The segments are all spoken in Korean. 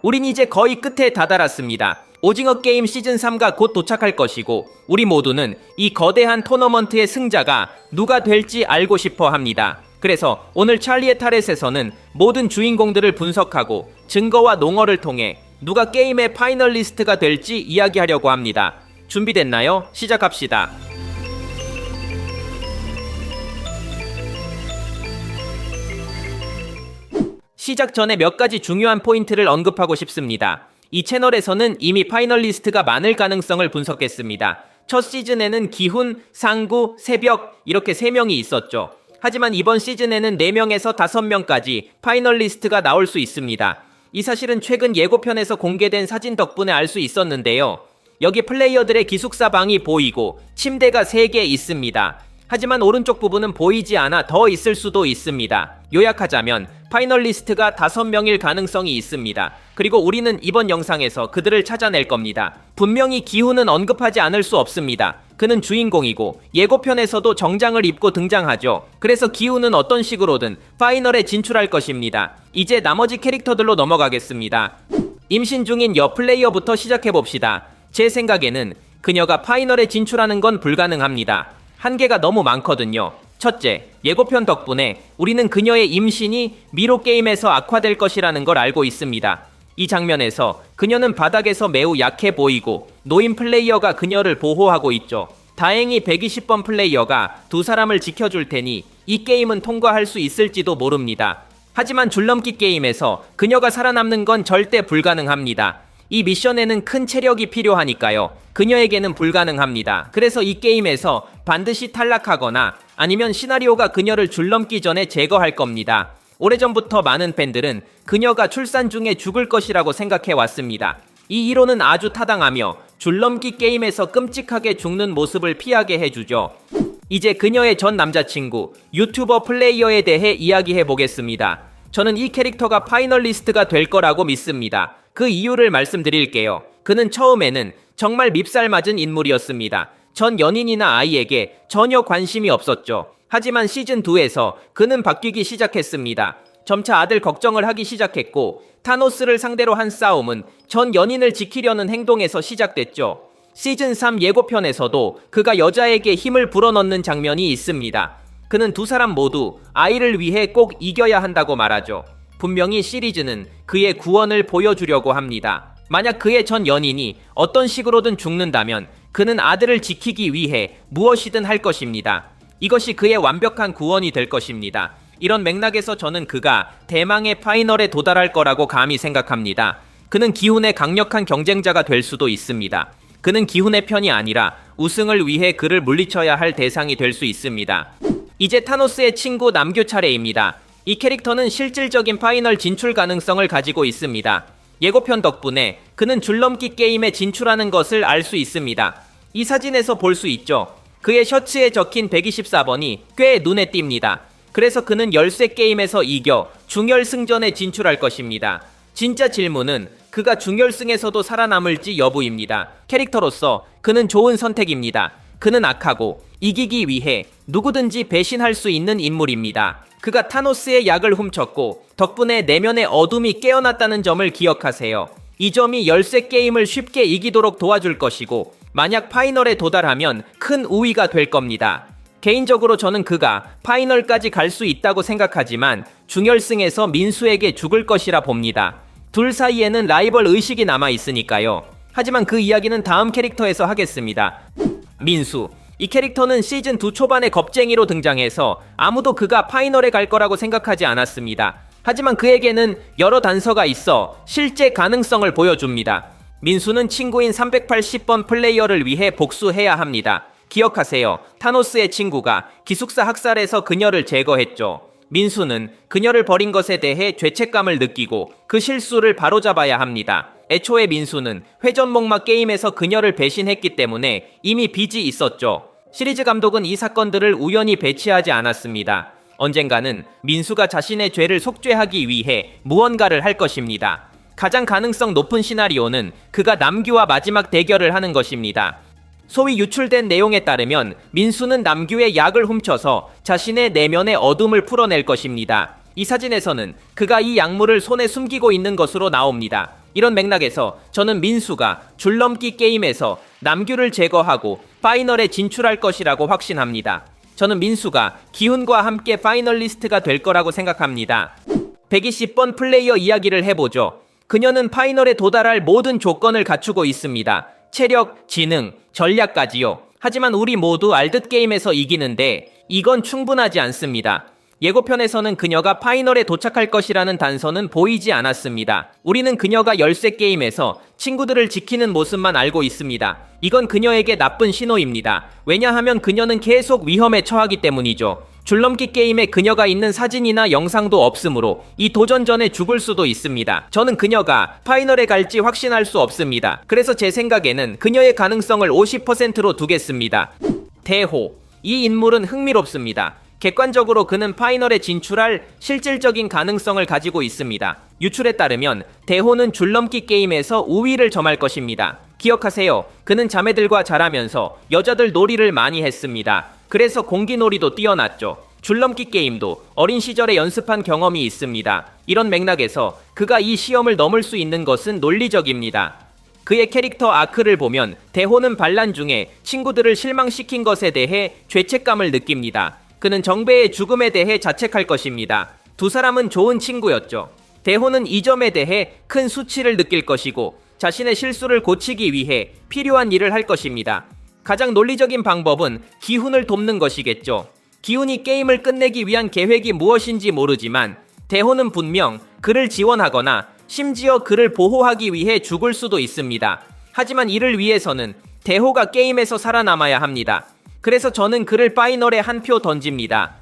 우린 이제 거의 끝에 다다랐습니다. 오징어 게임 시즌3가 곧 도착할 것이고 우리 모두는 이 거대한 토너먼트의 승자가 누가 될지 알고 싶어 합니다. 그래서 오늘 찰리의 타렛에서는 모든 주인공들을 분석하고 증거와 농어를 통해 누가 게임의 파이널리스트가 될지 이야기하려고 합니다. 준비됐나요? 시작합시다. 시작 전에 몇 가지 중요한 포인트를 언급하고 싶습니다. 이 채널에서는 이미 파이널리스트가 많을 가능성을 분석했습니다. 첫 시즌에는 기훈, 상구, 새벽 이렇게 3명이 있었죠. 하지만 이번 시즌에는 4명에서 5명까지 파이널리스트가 나올 수 있습니다. 이 사실은 최근 예고편에서 공개된 사진 덕분에 알 수 있었는데요. 여기 플레이어들의 기숙사 방이 보이고 침대가 3개 있습니다. 하지만 오른쪽 부분은 보이지 않아 더 있을 수도 있습니다. 요약하자면 파이널리스트가 5명일 가능성이 있습니다. 그리고 우리는 이번 영상에서 그들을 찾아낼 겁니다. 분명히 기훈은 언급하지 않을 수 없습니다. 그는 주인공이고 예고편에서도 정장을 입고 등장하죠. 그래서 기훈은 어떤 식으로든 파이널에 진출할 것입니다. 이제 나머지 캐릭터들로 넘어가겠습니다. 임신 중인 여 플레이어부터 시작해봅시다. 제 생각에는 그녀가 파이널에 진출하는 건 불가능합니다. 한계가 너무 많거든요. 첫째, 예고편 덕분에 우리는 그녀의 임신이 미로 게임에서 악화될 것이라는 걸 알고 있습니다. 이 장면에서 그녀는 바닥에서 매우 약해 보이고 노인 플레이어가 그녀를 보호하고 있죠. 다행히 120번 플레이어가 두 사람을 지켜줄 테니 이 게임은 통과할 수 있을지도 모릅니다. 하지만 줄넘기 게임에서 그녀가 살아남는 건 절대 불가능합니다. 이 미션에는 큰 체력이 필요하니까요. 그녀에게는 불가능합니다. 그래서 이 게임에서 반드시 탈락하거나 아니면 시나리오가 그녀를 줄넘기 전에 제거할 겁니다. 오래전부터 많은 팬들은 그녀가 출산 중에 죽을 것이라고 생각해 왔습니다. 이 이론은 아주 타당하며 줄넘기 게임에서 끔찍하게 죽는 모습을 피하게 해주죠. 이제 그녀의 전 남자친구, 유튜버 플레이어에 대해 이야기해 보겠습니다. 저는 이 캐릭터가 파이널리스트가 될 거라고 믿습니다. 그 이유를 말씀드릴게요. 그는 처음에는 정말 밉살맞은 인물이었습니다. 전 연인이나 아이에게 전혀 관심이 없었죠. 하지만 시즌2에서 그는 바뀌기 시작했습니다. 점차 아들 걱정을 하기 시작했고 타노스를 상대로 한 싸움은 전 연인을 지키려는 행동에서 시작됐죠. 시즌3 예고편에서도 그가 여자에게 힘을 불어넣는 장면이 있습니다. 그는 두 사람 모두 아이를 위해 꼭 이겨야 한다고 말하죠. 분명히 시리즈는 그의 구원을 보여주려고 합니다. 만약 그의 전 연인이 어떤 식으로든 죽는다면 그는 아들을 지키기 위해 무엇이든 할 것입니다. 이것이 그의 완벽한 구원이 될 것입니다. 이런 맥락에서 저는 그가 대망의 파이널에 도달할 거라고 감히 생각합니다. 그는 기훈의 강력한 경쟁자가 될 수도 있습니다. 그는 기훈의 편이 아니라 우승을 위해 그를 물리쳐야 할 대상이 될 수 있습니다. 이제 타노스의 친구 남규 차례입니다. 이 캐릭터는 실질적인 파이널 진출 가능성을 가지고 있습니다. 예고편 덕분에 그는 줄넘기 게임에 진출하는 것을 알 수 있습니다. 이 사진에서 볼 수 있죠. 그의 셔츠에 적힌 124번이 꽤 눈에 띕니다. 그래서 그는 열쇠 게임에서 이겨 중결승전에 진출할 것입니다. 진짜 질문은 그가 중결승에서도 살아남을지 여부입니다. 캐릭터로서 그는 좋은 선택입니다. 그는 악하고 이기기 위해 누구든지 배신할 수 있는 인물입니다. 그가 타노스의 약을 훔쳤고 덕분에 내면의 어둠이 깨어났다는 점을 기억하세요. 이 점이 열쇠 게임을 쉽게 이기도록 도와줄 것이고 만약 파이널에 도달하면 큰 우위가 될 겁니다. 개인적으로 저는 그가 파이널까지 갈 수 있다고 생각하지만 중결승에서 민수에게 죽을 것이라 봅니다. 둘 사이에는 라이벌 의식이 남아 있으니까요. 하지만 그 이야기는 다음 캐릭터에서 하겠습니다. 민수. 이 캐릭터는 시즌2 초반에 겁쟁이로 등장해서 아무도 그가 파이널에 갈 거라고 생각하지 않았습니다. 하지만 그에게는 여러 단서가 있어 실제 가능성을 보여줍니다. 민수는 친구인 380번 플레이어를 위해 복수해야 합니다. 기억하세요. 타노스의 친구가 기숙사 학살에서 그녀를 제거했죠. 민수는 그녀를 버린 것에 대해 죄책감을 느끼고 그 실수를 바로잡아야 합니다. 애초에 민수는 회전목마 게임에서 그녀를 배신했기 때문에 이미 빚이 있었죠. 시리즈 감독은 이 사건들을 우연히 배치하지 않았습니다. 언젠가는 민수가 자신의 죄를 속죄하기 위해 무언가를 할 것입니다. 가장 가능성 높은 시나리오는 그가 남규와 마지막 대결을 하는 것입니다. 소위 유출된 내용에 따르면 민수는 남규의 약을 훔쳐서 자신의 내면의 어둠을 풀어낼 것입니다. 이 사진에서는 그가 이 약물을 손에 숨기고 있는 것으로 나옵니다. 이런 맥락에서 저는 민수가 줄넘기 게임에서 남규를 제거하고 파이널에 진출할 것이라고 확신합니다. 저는 민수가 기훈과 함께 파이널리스트가 될 거라고 생각합니다. 120번 플레이어 이야기를 해보죠. 그녀는 파이널에 도달할 모든 조건을 갖추고 있습니다. 체력, 지능, 전략까지요. 하지만 우리 모두 알듯 게임에서 이기는데 이건 충분하지 않습니다. 예고편에서는 그녀가 파이널에 도착할 것이라는 단서는 보이지 않았습니다. 우리는 그녀가 열쇠 게임에서 친구들을 지키는 모습만 알고 있습니다. 이건 그녀에게 나쁜 신호입니다. 왜냐하면 그녀는 계속 위험에 처하기 때문이죠. 줄넘기 게임에 그녀가 있는 사진이나 영상도 없으므로 이 도전 전에 죽을 수도 있습니다. 저는 그녀가 파이널에 갈지 확신할 수 없습니다. 그래서 제 생각에는 그녀의 가능성을 50%로 두겠습니다. 대호. 이 인물은 흥미롭습니다. 객관적으로 그는 파이널에 진출할 실질적인 가능성을 가지고 있습니다. 유출에 따르면 대호는 줄넘기 게임에서 우위를 점할 것입니다. 기억하세요. 그는 자매들과 자라면서 여자들 놀이를 많이 했습니다. 그래서 공기놀이도 뛰어났죠. 줄넘기 게임도 어린 시절에 연습한 경험이 있습니다. 이런 맥락에서 그가 이 시험을 넘을 수 있는 것은 논리적입니다. 그의 캐릭터 아크를 보면 대호는 반란 중에 친구들을 실망시킨 것에 대해 죄책감을 느낍니다. 그는 정배의 죽음에 대해 자책할 것입니다. 두 사람은 좋은 친구였죠. 대호는 이 점에 대해 큰 수치를 느낄 것이고 자신의 실수를 고치기 위해 필요한 일을 할 것입니다. 가장 논리적인 방법은 기훈을 돕는 것이겠죠. 기훈이 게임을 끝내기 위한 계획이 무엇인지 모르지만 대호는 분명 그를 지원하거나 심지어 그를 보호하기 위해 죽을 수도 있습니다. 하지만 이를 위해서는 대호가 게임에서 살아남아야 합니다. 그래서 저는 그를 파이널에 한 표 던집니다.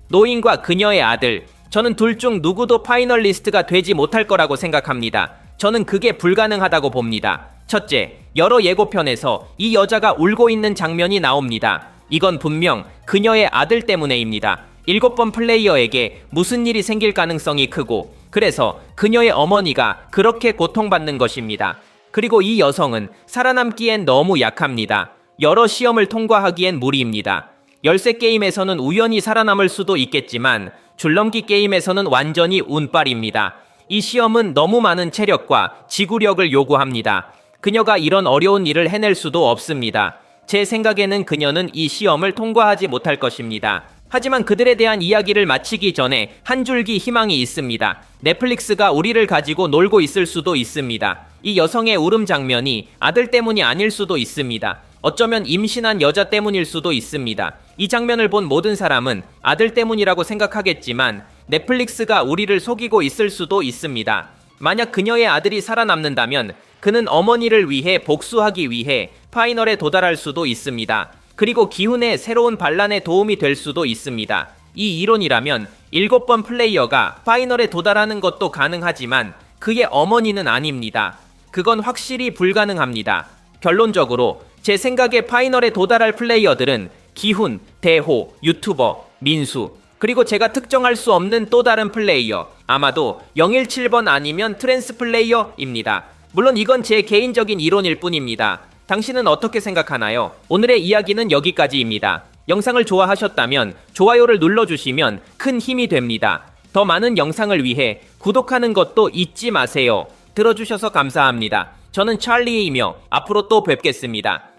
노인과 그녀의 아들. 저는 둘 중 누구도 파이널리스트가 되지 못할 거라고 생각합니다. 저는 그게 불가능하다고 봅니다. 첫째, 여러 예고편에서 이 여자가 울고 있는 장면이 나옵니다. 이건 분명 그녀의 아들 때문에입니다. 7번 플레이어에게 무슨 일이 생길 가능성이 크고 그래서 그녀의 어머니가 그렇게 고통받는 것입니다. 그리고 이 여성은 살아남기엔 너무 약합니다. 여러 시험을 통과하기엔 무리입니다. 열쇠 게임에서는 우연히 살아남을 수도 있겠지만 줄넘기 게임에서는 완전히 운빨입니다. 이 시험은 너무 많은 체력과 지구력을 요구합니다. 그녀가 이런 어려운 일을 해낼 수도 없습니다. 제 생각에는 그녀는 이 시험을 통과하지 못할 것입니다. 하지만 그들에 대한 이야기를 마치기 전에 한 줄기 희망이 있습니다. 넷플릭스가 우리를 가지고 놀고 있을 수도 있습니다. 이 여성의 울음 장면이 아들 때문이 아닐 수도 있습니다. 어쩌면 임신한 여자 때문일 수도 있습니다. 이 장면을 본 모든 사람은 아들 때문이라고 생각하겠지만 넷플릭스가 우리를 속이고 있을 수도 있습니다. 만약 그녀의 아들이 살아남는다면 그는 어머니를 위해 복수하기 위해 파이널에 도달할 수도 있습니다. 그리고 기훈의 새로운 반란에 도움이 될 수도 있습니다. 이 이론이라면 7번 플레이어가 파이널에 도달하는 것도 가능하지만 그의 어머니는 아닙니다. 그건 확실히 불가능합니다. 결론적으로 제 생각에 파이널에 도달할 플레이어들은 기훈, 대호, 유튜버, 민수, 그리고 제가 특정할 수 없는 또 다른 플레이어, 아마도 017번 아니면 트랜스 플레이어입니다. 물론 이건 제 개인적인 이론일 뿐입니다. 당신은 어떻게 생각하나요? 오늘의 이야기는 여기까지입니다. 영상을 좋아하셨다면 좋아요를 눌러주시면 큰 힘이 됩니다. 더 많은 영상을 위해 구독하는 것도 잊지 마세요. 들어주셔서 감사합니다. 저는 찰리이며 앞으로 또 뵙겠습니다.